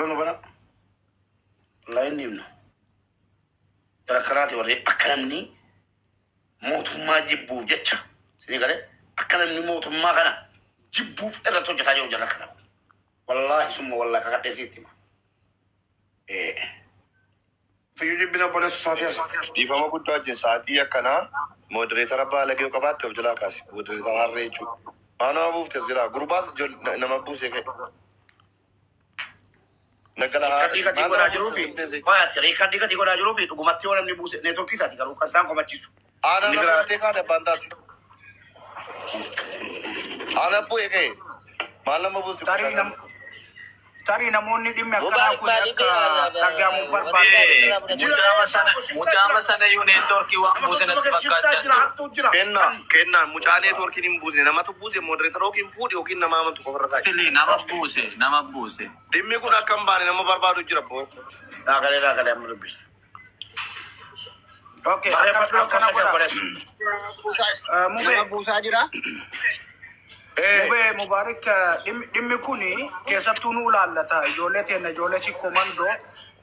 ولو بنا لا ينيمنا ترى كراتي وري أكلمني موت ما جيبو جتة سيدي قال أكلمني موت ما كنا جيبو إلا توجه تاجو جل كنا والله ثم والله كقد سيتي ما فيجيب بنا بوليس ساتيا دي فما كنت أجي ساتيا كنا مودريتر أبغى لقيه كبات تفجلا كاسي مودريتر هاريجو أنا أبوف تزلا غرباس جو نما بوسه نقلا كدي كدي كنا جروبي ما تري كدي كدي كنا جروبي تو قمتي ولا نبوس نتو كيسا تي كارو كسان كم تجيسو أنا نبوته كده باندا أنا بوي كه malam abus Tari namoonni dhimmi akkanaa kun akka dhagahamu barbaade. Mucaa sana yoo neetworkii waan buuse natti fakkaachaa jira. Kennaan mucaa neetworkiin hin buusne namatu buuse modereetara yookiin fuudhi yookiin nama amantu qofarra taa'e. Tili nama buuse. Dhimmi kun akka hin baane nama barbaadu jira boo. Dhaagalee amma dubbi. Okay, akkana godha. Nama buusaa jira. Mube Mubarak dhimmi kuni keessattuu nu ilaallata ijoollee teenya ijoollee si komando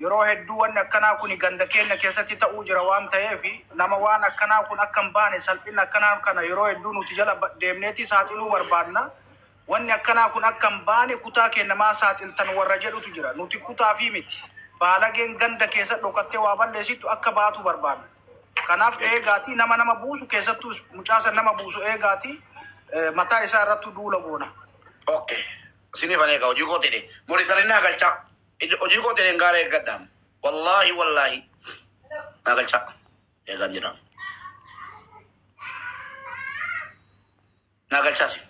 yeroo hedduu wanni akkanaa kuni ganda keenya keessatti ta'uu jira waan ta'eef nama waan akkanaa kun akka hin baane salphina akkanaa kana yeroo hedduu nuti jala deemneeti saaxiluu barbaadna wanni akkanaa kun akka hin baane kutaa keenya maa saaxiltan warra jedhutu jira nuti kutaa fi miti baalageen ganda keessa dhokattee waa balleessitu akka baatu barbaadna kanaaf eegaatii nama buusu keessattuu mucaasa nama buusu eegaatii mata isa ratu dula bona. Okay. Sini bane ka oji ko tede. Mori tarina galcha. Oji ko tede ngare gadam. Wallahi. Nagalcha. Ya ganjira. Nagalcha si.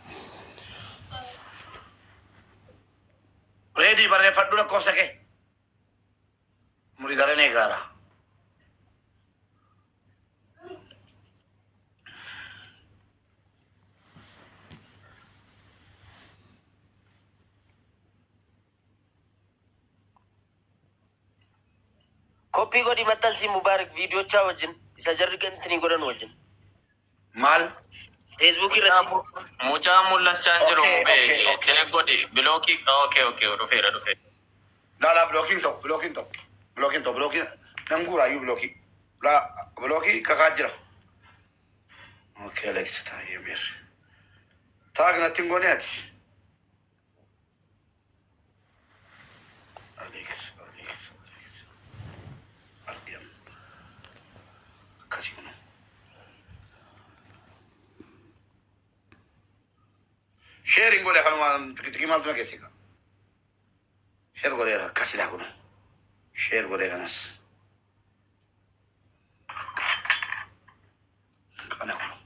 Ready bare fadula ko sake. Mori tarine gara. Kopi ko di matal si Mubarak video cha wajin isa jargan tini godan wajin mal Facebook irratti mucaa mul'achaa jiru be kene godi blocking okay rufeera la blocking nangura yu blocking la blocking kakajira okay Alex ta yemir tag na tingonet Alex sharing gole kan tikimal tu kesi ka share gole ra kasi la kuno share gole kanas kana kuno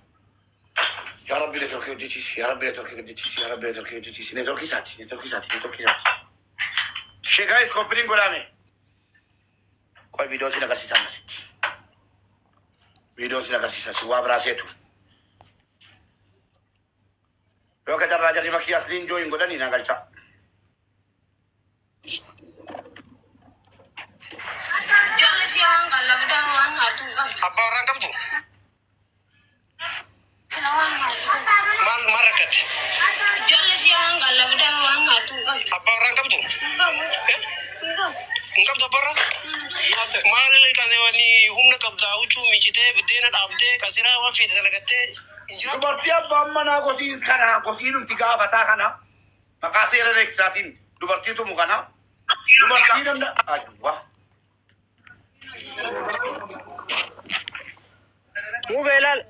ya rabbi le torke ditis ya rabbi le torke ditis ne torki sati she guys copying gola me koi video sila kasi sama sit video sila kasi sa suwa brasetu Yo kita raja di makias linjo yang goda ni nagalcha. Apa orang kamu? Mal marakat. Apa orang kamu? Engkau tu apa? Mal kan ni humna kabda ucu micite bedena abde kasira wa fit salagate. Dubartii abbaan manaa gosiin kana gosiinumti gaafataa kana maqaa seera reeksaatiin dubartiitu mukana dubartii ajwa Mubelal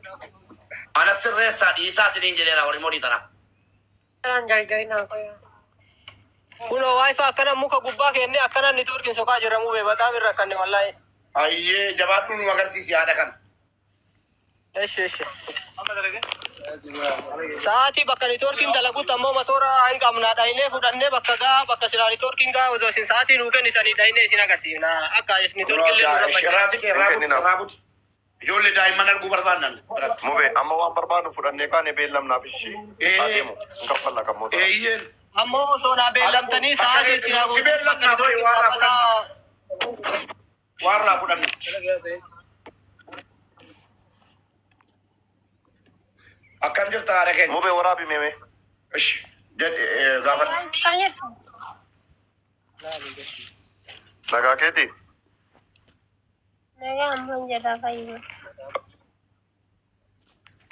ana sirreessaa dhiisaa siniin jedheera wali modii tana jarjarina ko ya kuno wifi akkana muka gubbaa kenne akkana networkin sokaa jira mube bataam irra kanne wallahi ayyee jabaadhu nu agarsiisi yaada kana Esh. Saati bakka networking dalagut ammoo motora hin qabna dhaine fudhanne bakka sila networking ga ozo sin saati nu kennisani dhaine isin agarsiifna akka is networking le raasi ke raabut ijoollee daa'imman arguu barbaannan Mube amma waan barbaadu fudhannee kaane beellamnaaf ishii adeemu hin kaffalla kan mootora. eeyyeen ammoo osoo naa beellamtanii saati sila si beellamnaa ta'e waarraa fudhanne Akan jirta ada kan? Mube waraabi meme. Ish, jadi gafat. Nagaa keeti. Nagaa ammoo jedha fayyadu.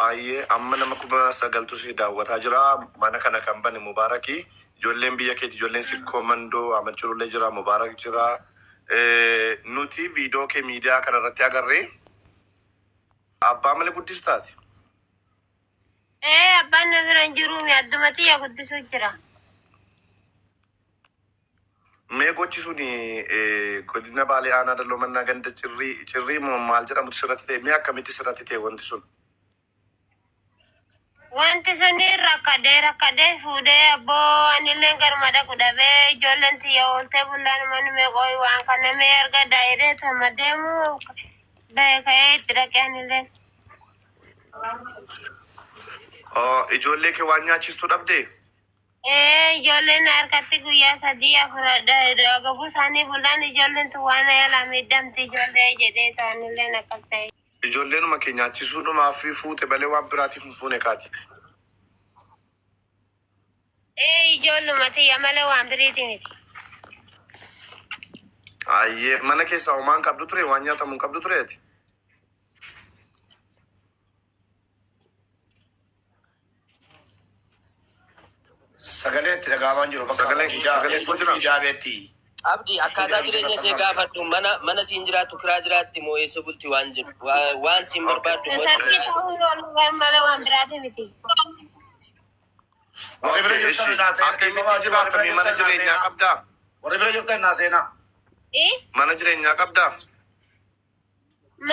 Ayyee amma nama 9,000 si daawwataa jira. Mana kana kan bane Mubaaraki. Ijoolleen biyya keeti ijoolleen si komandoo amachurullee jira. Mubaarak jira. Nuti viidiyoo kee miidiyaa kana irratti agarree abbaa malee guddistaati. Abbaan na bira hin jiru addumatti yaa guddisuu jira. Mee gochisuun godina Baalee Aanaa Dalloo Mannaa ganda cirrii maal jedhamu sirratti ta'e mee akkamitti sirratti ta'e wanti sun? Wanti suni rakkadee fuudhee abboo anillee garuma dhaqu dhabee ijoolleen tiyya ooltee bullaan manumee qooyi waan kana mee erga daa'iree tama deemu ka'ee itti dhaqee anilleen. Ijoollee kee waan nyaachistuu dhabdee? Ijoolleen harkatti guyyaa 3-4 gabuu isaanii bullaan ijoolleen tu waan yaalaa miidhamti ijoollee jedhee ta'anilleen akkas ta'e. Ijoolleenuma kee nyaachisuudhumaaf fuute malee waan biraatiif hin fuune kaati. Ijoolluma tiyya malee waan biriiti miti. Ayyee mana keessaa homaan qabdu ture waan nyaatamu hin qabdu tureeti. Sagaleetti dhagaamaan jiru bakka sagalee Abdi akkaataa jireenya see gaafadhu mana siin jiraattu kiraa jiraatti moo eessa bulti waan jedhu waan siin barbaaddu moo Sakki ta'uu yoo malee waan biraati miti. akkamitti jiraatanii mana jireenyaa qabdaa? warri bira jirtan naa seenaa. Mana jireenyaa qabdaa?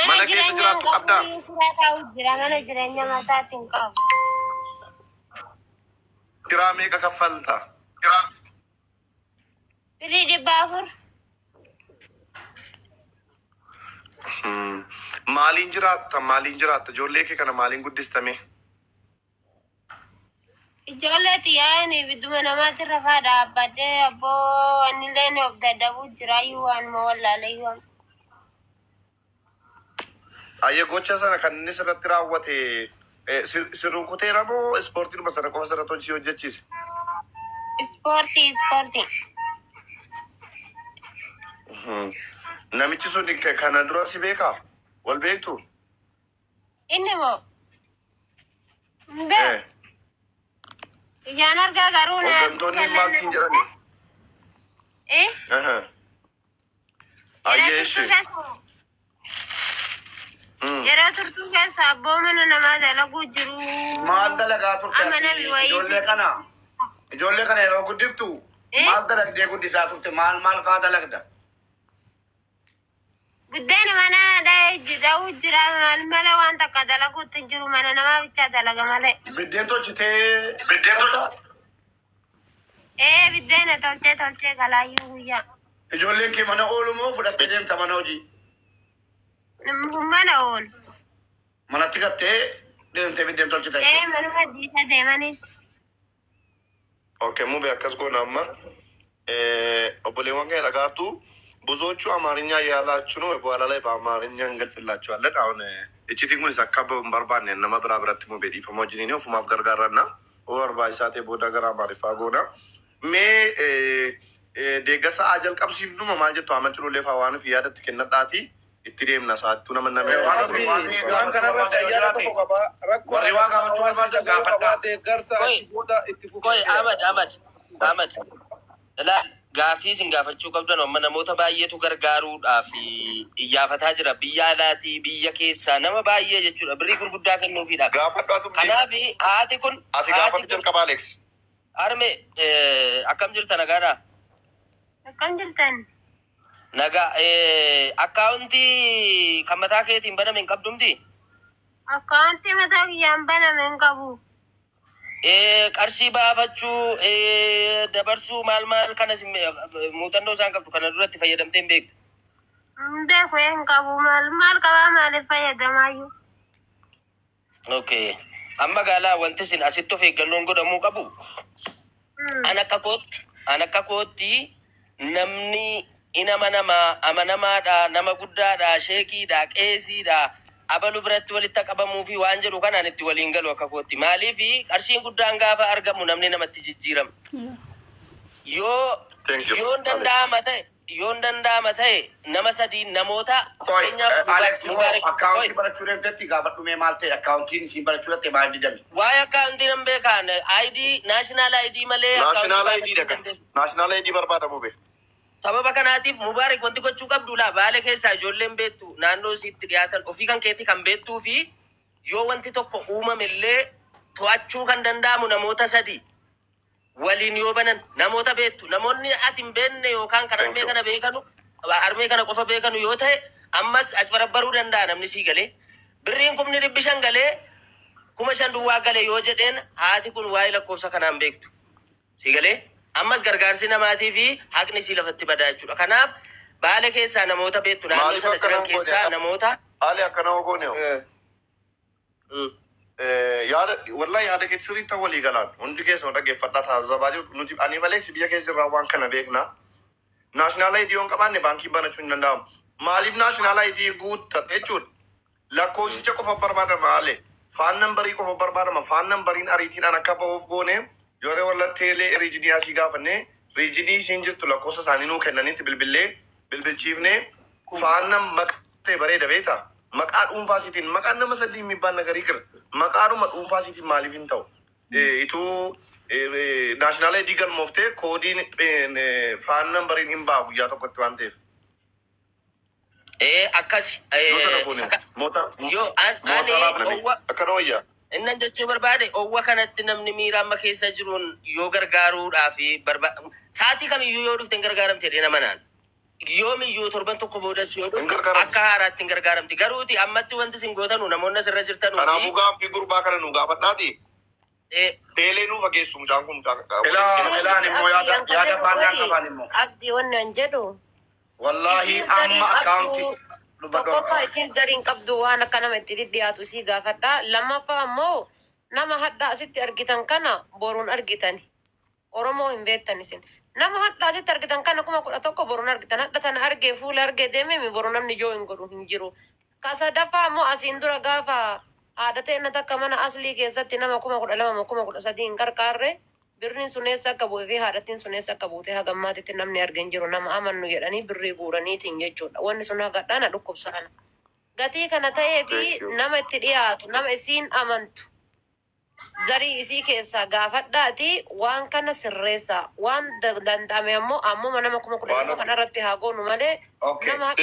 Mana keessa jiraattu qabdaa? Mana jireenya mataatiin qabu. Kiraa meeqa kaffalta? Firii 400. Maaliin jiraatta? Ijoollee kee kana maaliin guddistame? Ijoollee xiyyaa'anii bidduma namaatti rafaa dhaabbadhee abboo anilleen of dadhabuu jiraayyuu waan ma wallaalayyuu. Ayyee gocha sana kan inni sirratti raawwate sirruun kuteera moo ispoortiidhuma sana qofa sirratti hojii hojjechiise? Ispoortii. Namichi sun kana dura si beekaa? Wal beektu? Inni moo? Mbee. Ijaan argaa garuu na. Hooggantoonni maal siin jedhani? Ayyee ishee. Yeroo turtuu keessa abboo mana namaa dalaguu jiru. Maal dalagaa turte? Ijoollee kana yeroo guddiftu maal dalagdee guddisaa turte? Maal faa dalagda? Buddeen mana da'uu jira malee waan takka dalaguutti hin jiru mana namaa bichaa dalaga malee. Biddeen tolchitee. Biddeen tolchee galaayyuu guyyaa. Ijoolleen kee mana oolu moo fudhattee deemta mana hojii? Mana oolu. Manatti gattee deemtee biddeen tolchitee. Manuma diisa deemanis. Okay, mube akkas goona amma. Obboleewwan kee dhagaartu ብዙዎቹ አማርኛ ያላችሁ ነው በኋላ ላይ በአማርኛ እንገልጽላችኋለን። አሁን እቺቲ ጉንስ አካባቢ በርባን ነማ ብራብራት ሞ ቤዲ ፈሞጂኒ ነው ፉማፍ ገርጋራና ኦር ባይሳቴ ቦዳ ገራ ማሪፋ ጎና ሜ ደገሳ አጀል ቀብሲፍ ዱማ ማጀቱ አመጭሩ ለፋ ዋን ፍያደት ከነጣቲ ኢትሪም ናሳቱ ነመና ሜ waan kana irratti ayyaana tokko qaba. Warri waa gaafachuu barbaada gaafadha. Koy Ahmad ilaal gaafii sin gaafachuu qabdan amma namoota baay'eetu gargaaruudhaaf iyyafataa jira biyya alaatii biyya keessaa nama baay'ee jechuudha birrii gurguddaa kennuufiidhaaf. Kanaaf haati kun ati gaafatu jalqaba Alex. Arme akkam jirta nagaadhaa? Akkam jirtan? Nagaa akkaawuntii kan mataa keetiin baname hin qabdumti? Akkaawuntii mataa kiyyaan baname hin qabu. Qarshii baafachuu dabarsuu maal kanas muuxannoo isaan qabdu kana duratti fayyadamtee hin beektu? Beeku hin qabu maal qabaa maaliif fayyadamaayyuu? Okay. Amma gaalaa wanti sin asitti of eeggannoon godhamuu qabu. An akka kootti namni inama namaa amanamaadha nama guddaadha sheekiidha qeesiidha. Abalu biratti walitti qabamuu fi waan jedhu kanaan itti waliin galu akka kootti. Maaliif qarshiin guddaan gaafa argamu namni namatti jijjiirama. Yoo Thank you. Yoon danda'ama ta'e nama sadii namoota Alex akkaawuntii barachuu dandeetti gaafadhu mee maal ta'e akkaawuntiin isin barachuu dandeetti maal jedhame? waa'ee akkaawuntii nan beekaan ID naashinaal ID malee National ID daga. National ID barbaadamu be. sababa kanaatiif Mubaarak wanti gochuu qabdu laa Baalee keessaa ijoolleen beektu naannoo isiitti dhiyaatan ofii kan keetii kan beektuu fi yoo wanti tokko uumamellee to'achuu kan danda'amu namoota sadii waliin yoo banan namoota beektu namoonni ati hin beekne yookaan kan armee kana beekanu armee kana qofa beekanu yoo ta'e ammas as barabbaruu danda'a namni sii galee birriin 500 galee 5,000 duwwaa galee yoo jedheen haati kun waa'ee lakkoofsa kanaan beektu sii galee ammas gargaarsi namaatii fi haqni sii lafatti badaa jechuudha. Kanaaf Baalee keessaa namoota beektu naannoo sana jiran keessaa namoota Ali akkana ogooneo. Yaada wallahi yaada keessa sirriitti walii galaan hundi keessa dhaggeeffadhaa taasifaa jiru nuti ani malee biyya keessa irraa waan kana beekna. Naashinaal ID yoon qabaanne baankii banachuu hin danda'amu. Maaliif naashinaal ID guuttate jechuudha? Lakkoofsicha qofa barbaadama ale. Faan nambarii qofa barbaadama. Faan nambariin ariitiidhaan akka ba'uuf goone yeroo walla teelee riijinii asii gaafanne riijinii isiin jirtu lakkoofsa isaanii nuu kennanitti bilbilchiifne faan maqtee bareeda beektaa? Maqaa dhuunfaasiitiin maqaan nama sadii mibbaan nagarii qira. Maqaadhuma dhuunfaasiitiin maaliif hin ta'u? Ituu naashinaal ID galmooftee koodiin faan nambariin hin ba'a guyyaa tokkotti waan ta'eef. akkasi Yoo akkana wayyaa. innan jechuu barbaade owwa kanatti namni miira amma keessa jiruun yoo gargaaruudhaaf sa'aatii kamiyyuu yoo dhufte hin gargaaramte jedhee nama naan. Yoomiyyuu torban tokko boodas yoo dhufte akka haaraatti hin gargaaramti. Garuuti ammatti wanti isin gootanu namoonni asirra jirtan. Kanaafuu gaaffii gurbaa kana nu gaafadhaati. Teelee nu fageessu mucaan kun Ilaan immoo yaada faallaa qabaan immoo. Abdii wannan jedhu. Wallahi amma akkaawuntii. Tokkoffaa isin gariin qabdu waan akka nama itti dhiyaatu isii gaafadha. Lammaffaa immoo nama hadhaa asitti argitan kana boruun argitani. Oromoo hin beektan isin. Nama hadhaa asitti argitan kana 11,000 boruun argitan. Hadha tana argee fuula argee deemee boruun namni ijoo hin godhu hin jiru. Kasadaffaa immoo asiin dura gaafa haadha ta'e takka mana aslii keessatti nama 12,000 13,000 hin qarqaarre. Birriin suneessa akka bu'ee fi haadhattiin suneessa akka buutee hagammaatitti namni argin jiru nama amannu jedhanii birrii guuraniitiin jechuudha. Wanni sun hagadhaan dhukkubsaan. Gatii kana ta'ee fi nama itti dhiyaatu nama isiin amantu zarii isii keessaa gaafadhaati waan kana sirreessaa waan danda'ame ammoo ammuma nama 10,000 kanarratti haa goonu malee nama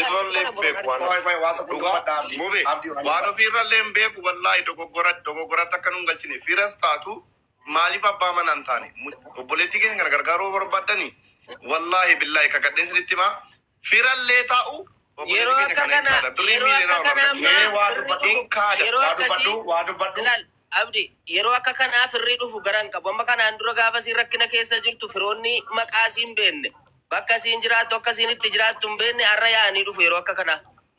waan ofiirrallee hin beeku wallaahi dogoggoratti akka nu hin galchine firas taatu. Maaliif abbaa mana hin taane obboleettii keenya kana gargaaruu barbaadanii wallaahi billaahi kakadheen sinitti himaa firallee taa'u yeroo akka kanaa Abdi yeroo akka kanaa firrii dhufu garan qabu amma kanaan dura gaafa siin rakkina keessa jirtu firoonni maqaa siin beenne bakka siin jiraattu akka siin itti jiraattu hin beenne har'a yaa'anii dhufu yeroo akka kanaa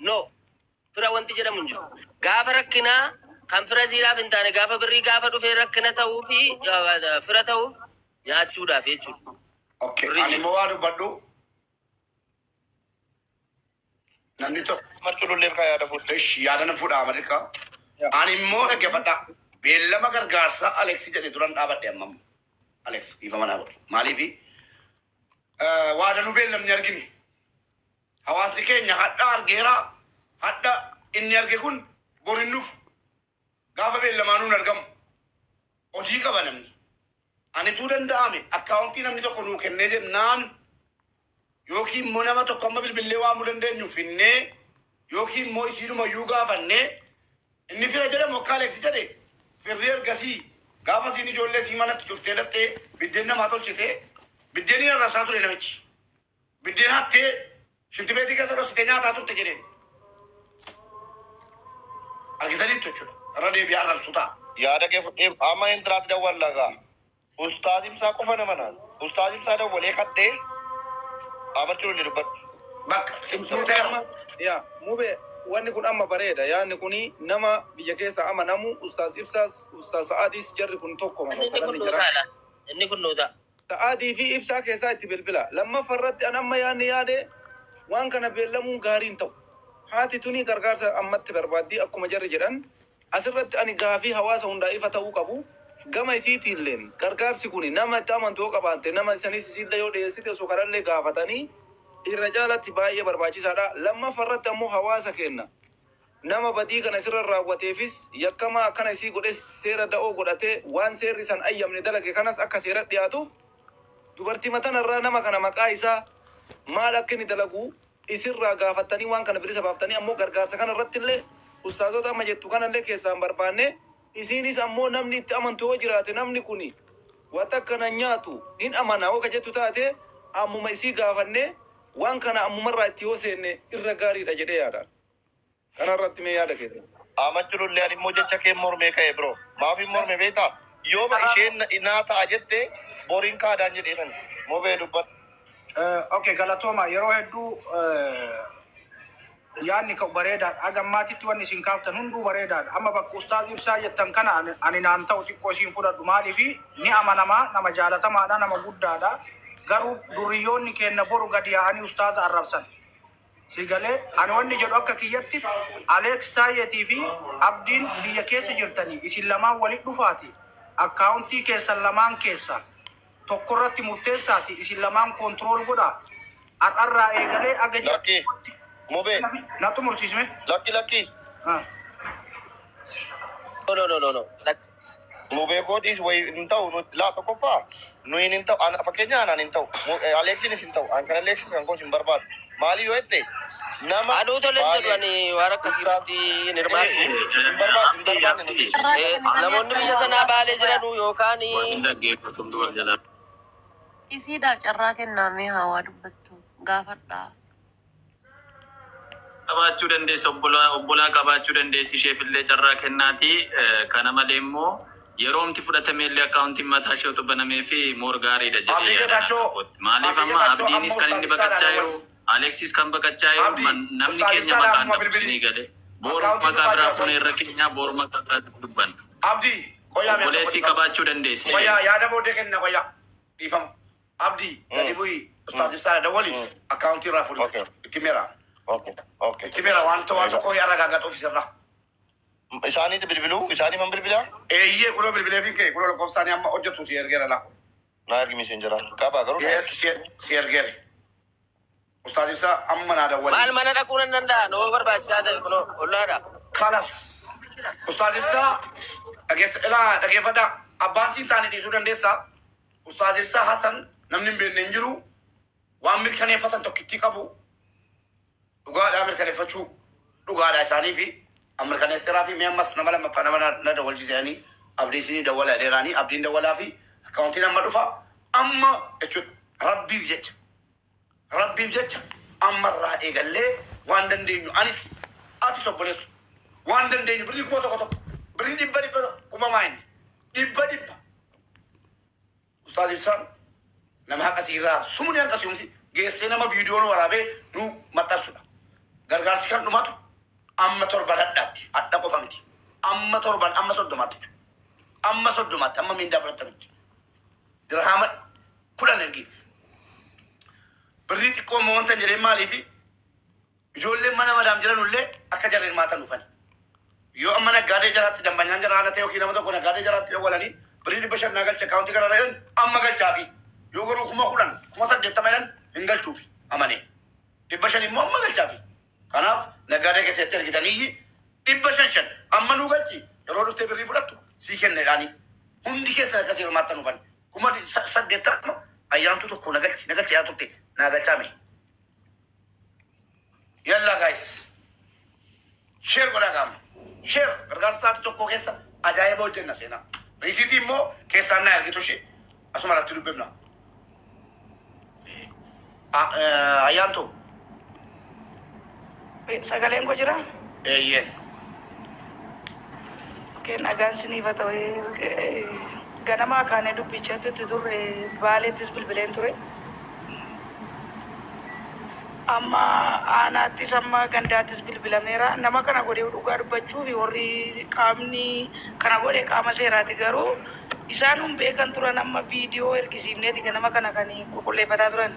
no fira wanti jedhamu hin jiru gaafa rakkinaa kan fira siidhaaf hin taane gaafa birrii gaafa dhufee rakkina ta'uu fi fira ta'uuf nyaachuudhaaf jechuudha. Ani immoo waa dubbadhu. Namni tokko marculullee irraa yaada fuudhe. yaada na fuudha Ameerikaa. Ani immoo dhaggeeffadha. Beellama gargaarsaa Aleksii jedhee duran dhaabadhe amma. Aleks ifa manaa godhe. Maaliifi waa danuu beellamni argine. Hawaasni keenya hadha argeera. Hadha inni arge kun borinnuuf. Gaafa beellamaanuun argamu. Hojii qaba namni. Ani tuu danda'ame akkaawuntii namni tokko nuu kennee jennaan yookiin immoo nama tokko amma bilbilee waamuu dandeenyu finnee yookiin immoo isiidhuma iyyuu gaafannee inni fira jedhamu akka Aleksi jedhe firri ergasii gaafa siin ijoollee sii manatti cuftee dhattee biddeen namaa tolchitee biddeen hin arrabsaa ture namichi. Biddeen hattee shintibeetii keessa dhoksitee nyaataa turte jedheen. Argitaniitu jechuudha. Irra deebi'aa arrabsuu ta'a. Yaada kee fudhee amma intiraatti dawwallagaa. Ustaaz ibsaa qofa nama naan. Ustaaz ibsaa dawwalee kadhee amarchullee dubbadhu. Bakka ibsuu ta'e. Yaa mube wanni kun amma bareeda yaanni kuni nama biyya keessa amanamu ustaaz ibsaas ustaaz sa'aadiis jarri kun tokko inni kun nuuta. Sa'aadii fi ibsaa keessaa itti bilbila lammaffarratti an amma yaanni yaade waan kana beellamuun gaariin ta'u haati tuni gargaarsa ammatti barbaaddii akkuma jarri jedhan asirratti ani gaafii hawaasa hundaa ifa ta'uu qabu gama isiitiilleen gargaarsi kun nama itti amantuu qabaante nama isanis isin yoo dhiyeessite osoo kanallee gaafatanii irra caalatti baay'ee barbaachisaadha. Lammaffarratti ammoo hawaasa kenna. Nama badii kana sirra raawwateefis yakkama akkana isii godhe seera da'oo godhatee waan seerri san ayyamne dalage kanas akka seera dhiyaatuuf dubartii matanarraa nama kana maqaa isaa maal akka inni dalagu isirraa gaafatanii waan kana bilisa baaftanii ammoo gargaarsa kana irratti illee ustaazota amma jettu kanallee keessaan barbaanne isiinis ammoo namni itti amantu yoo jiraate namni kuni wanta akkana nyaatu hin amana hoo ka jettu taate ammuma isii gaafanne waan kana ammumarraa itti yoo seenne irra gaariidha jedhee yaada. Kanarratti mee yaada keessa. Amachurullee ani immoo jecha kee mormee ka'e bro. Maaf hin morme beektaa? Yooma isheen naa ta'a jettee boriin kaadaan jedheetan movee dubbata. Okay, galatooma yeroo hedduu yaadni ka'u bareedaadha. Agammaatitti wanni isin kaaftan hunduu bareedaadha. Amma bakka ustaaz ibsaa jettan kana ani naan ta'u xiqqoo isin fudhadhu maaliifi ni amanamaa nama jaalatamaadha nama guddaadha. Garuu duriyyoonni kenna boru gadi yaa'anii ustaaza arrabsan. Sigalee ani wanni jedhu akka kiyyatti Alex Taayetii fi Abdiin biyya keessa jirtanii isin lamaan walitti dhufaati. Akkaawuntii keessan lamaan keessa tokko irratti murteessaati isin lamaan kontirool godha. Har'arraa eegalee aga Lakki mobee natu mursiisme. lakki. No. Mobee koodis wayi hin ta'u laa tokkoffaa nuyi hin ta'u fakkeenya anaan hin ta'u Aleeksinis hin ta'u an kan Aleeksis kan koos hin barbaadu. Maali yoo jette nama Aduu tole jedhu ani waan akkasiirratti hin hirmaanne. Namoonni biyya sanaa baalee jiranu yookaan isiidhaaf carraa kennamee hawaa dubbattu gaafadhaa. Qabaachuu dandeessi obbolaa qabaachuu dandeessi isheefillee carraa kennaati. Kana malee immoo yeroomti fudhatameellee akkaawuntiin mataa ishee otoo banamee fi moor gaariidha jedhee maaliif amma Abdiinis kan inni baqachaa jiru Aleksis kan baqachaa jiru namni keenya maqaan dhabsinii gale boor maqaa biraa kun irra keenya boor maqaa biraa dubban Abdi obboleetti qabaachuu dandeessi. yaada booddee kenna qoyaa dhiifama. Abdi gadi bu'ii ustaaz ibsaa dawwali akkaawuntii irraa fuudhu itti meera. Itti meera waan tokko yaada gaagatuuf sirra. Isaaniitu bilbiluu isaanii man bilbilaa? Eeyyee kunoo bilbilee fi kee kunoo lakkoofsaanii amma hojjetu si ergeera laa. Naa ergi miseen jira. Qabaa garuu Si ergeere. Ustaaz ibsaa amma naa dawwali. maal mana dhaquu nan danda'a noo barbaachisaa ta'e kunoo ollaadha. Kalas. Ustaaz ibsaa dhageeffadhaa abbaan siin taane dhiisuu dandeessaa. Ustaaz ibsaa Hasan namni hin beekne hin jiru waan mirkaneeffatan tokkittii qabu dhugaadhaa mirkaneeffachuu dhugaadhaa isaanii fi mirkaneesseraa fi mi'ammas nama lammaffaa nama na dawwalchiisanii abdii isinii dawwala dheeraanii abdiin dawwalaa fi akkaawuntiin amma dhufa amma jechuudha rabbiif jecha ammarraa eegallee waan dandeenyu anis ati sobboleessu waan dandeenyu birrii kuma tokko birrii dhibba kuma maayini dhibba ustaaz ibsaan nama haqasiirraa sumuni hanqasiumti geessee nama viidiyoon waraabee nu maxxansudha. Gargaarsi kan dhumatu amma torba dhadhaatti adda qofa miti. Amma torban amma soddomaatti amma miindaa fudhatamitti. Dirhaama 10 ergiif. Birrii xiqqoo immoo wanta hin jedheen maaliifi ijoolleen mana madaam jiranullee akka jarreen maatan dhufan. Yoo amma naggaadee jaraatti dambanyaan jara haala ta'e yookiin nama tokko naggaadee jaraatti dawwalanii birrii 500 galcha akkaawuntii kana jedhan amma galchaafi. Yoo garuu 10,000 80 jedhan hin galchuufi amanee. 500 immoo amma galchaafi. Kanaaf naggaadee keessatti argitanii 500 amma nuu galchi yeroo dhuftee birrii fudhattu sii kenneedhaani. Hundi keessa akkasii hirmaattan dhufan. 8,000 ayyaantu tokko nagalchi yaa turte nagalchaame. Yalla guys. Share godhaa qaama. Share gargaarsa sa'aatii tokko keessa ajaa'iba hojjenna seenaa. Risiitii immoo keessaan na ergitu ishee asuma irratti dubbifna. Ayyaantu. Sagaleen koo jira? Eeyyee. Nagaan siniif haa ta'u ganama kaanee dubbichaatti turre baaleettis bilbileen ture. Amma aanaattis amma gandaattis bilbilameera. Nama kana godhee dhugaa dubbachuu fi warri qaamni kana godhe qaama seeraati garuu isaan hun beekan turan amma viidiyoo ergisiifneeti ganama kana kan qulqulleeffataa turan.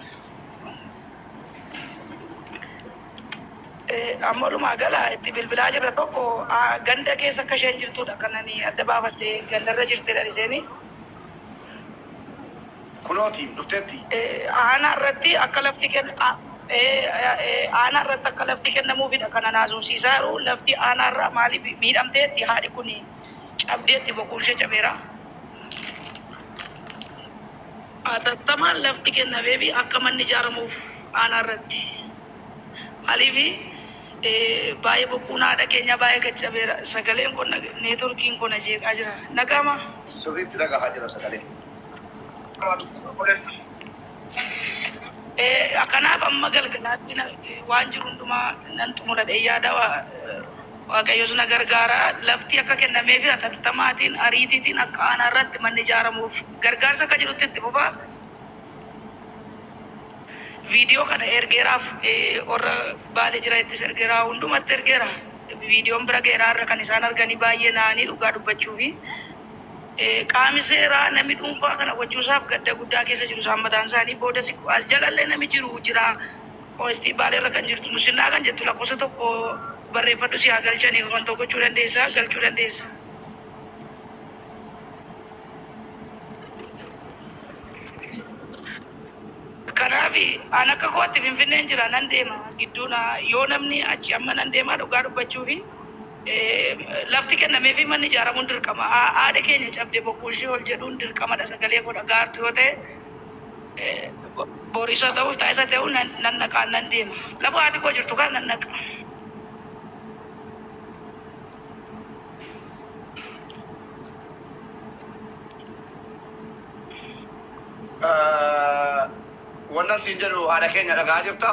ammaluma gala itti bilbilaa jirra tokko ganda keessa akka isheen jirtudha kanani adda baafattee gandarra jirtedha isheen. Kunooti dhufteetti. Aanaa irratti akka lafti aanaa irratti akka lafti kennamuufidha kana naasumsiisaa jiru. Lafti aanaa irraa maaliif miidhamteetti haadhi kun cabdeetti bokuun ishee cabeera. Atattamaan lafti kennameefi akka manni ijaaramuuf aanaa irratti. Maaliif baay'ee bokuun haadha keenya baay'ee gaccabeera. Sagaleen kun neetworkiin kun jeeqaa jira. Nagama. Sirriitti dhagahaa jira sagaleen. Kanaaf amma galgalaatti waan jiru hundumaa nan xumuradhe yaada Waaqayyoos na gargaara. Lafti akka kennameefi atattamaatiin ariitiitiin akka aanaa irratti manni ijaaramuuf gargaarsa akka jirutti itti fufaa. Viidiyoo kana ergeeraaf warra baalee jira ittis ergeeraa hundumatti ergeera. Viidiyoon bira geeraa irra kan isaan arganii baay'ee naanii dhugaa dubbachuufi qaami seeraa namni dhuunfaa kana gochuusaaf gadda guddaa keessa jiru isaan mataan isaanii booda as jalallee nami jiru jira. Oostii baalee irra kan jirtu musinnaa kan jettu lakkoofsa tokko barreeffadhu si haa galchanii waan tokko gochuu dandeessa galchuu dandeessa. Kanaaf an akka kootti Finfinneen jira nan deema gidduun yoo namni achi amma nan deemaa dhugaa dubbachuufi lafti kennameefi manni ijaaramuun dirqama. Haadha keenya cabde bokkuu ishee ol jedhuun dirqamadha sagalee godha gaartu yoo ta'e boorisa ta'uuf taasisa ta'uu nan naqaan nan deema. Lafa haati koo jirtu kan nan naqa. Wannan siin jedhu haadha keenya dhagaa jirta.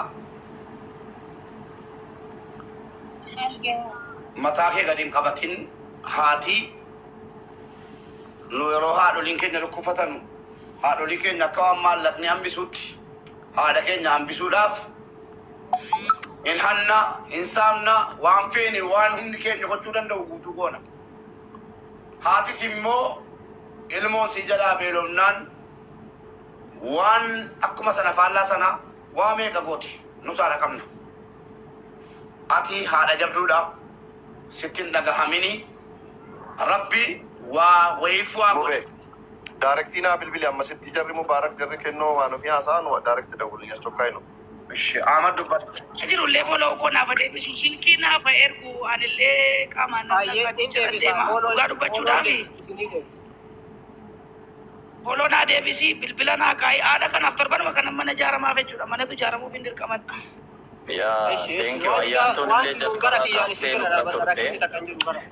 Mataa kee gadi hin qabatin haati nu yeroo haadholiin keenya dhukkufatan haadholii keenya akka waan maallaqni hambisuutti haadha keenya hambisuudhaaf hin hanna hin saamna waan feene waan humni keenya gochuu danda'u guutuu goona. Haatis immoo ilmoo sii jalaa beelofnaan waan akkuma sana faallaa sana waa meeqa gooti nus haadha qabna. Ati haadha jabduudha sittin dhagahamini rabbi waa wayiif waa godhe. Daarektiinaa bilbili amma sitti jarri mubaarak jarri kennoo waan ofii haasa'an daarekti dawwalii as tokkaayinu. Ahmad dubbata. Jirullee boloo koo naafa deebisu silkii naafa ergu anillee qaamaan naafa deema dhugaa dubbachuudhaaf. Boloo naa deebisi bilbila naa kaayi haadha kanaaf torbanuma kana mana ijaaramaaf jechuudha manatu ijaaramuuf hin dirqamadha. Yaa thank you ayyaantuun illee jalqabaa kaasee turte.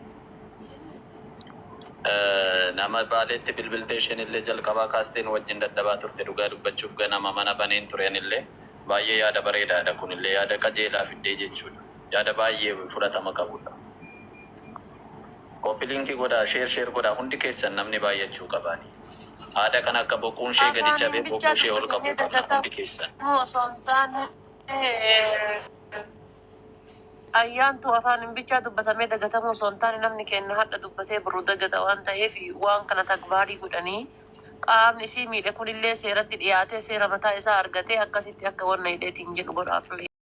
Nama baaleetti bilbiltee isheen illee jalqabaa kaasteen wajjin dadhabaa turte dhugaa dubbachuuf ganama mana baneen tureen illee baay'ee yaada bareedaadha kun illee yaada qajeelaa fiddee jechuudha. Yaada baay'ee fudhatama qabudha. Koppiliinkii godhaa sheer godhaa hundi keessan namni baay'achuu qabaani. Haadha kan akka boquun ishee gadi cabee boquu ishee ol qabu hundi keessan. Ayyaantu afaan hin bichaa dubbatamee dagatamuu osoo hin taane namni kenna hadha dubbatee biroo dagata waan ta'eef waan kana tagbaarii godhanii qaamni isii miidhe kunillee seeratti dhiyaatee seera mataa isaa argatee akkasitti akka wanna hidheetiin jedhu godhaaf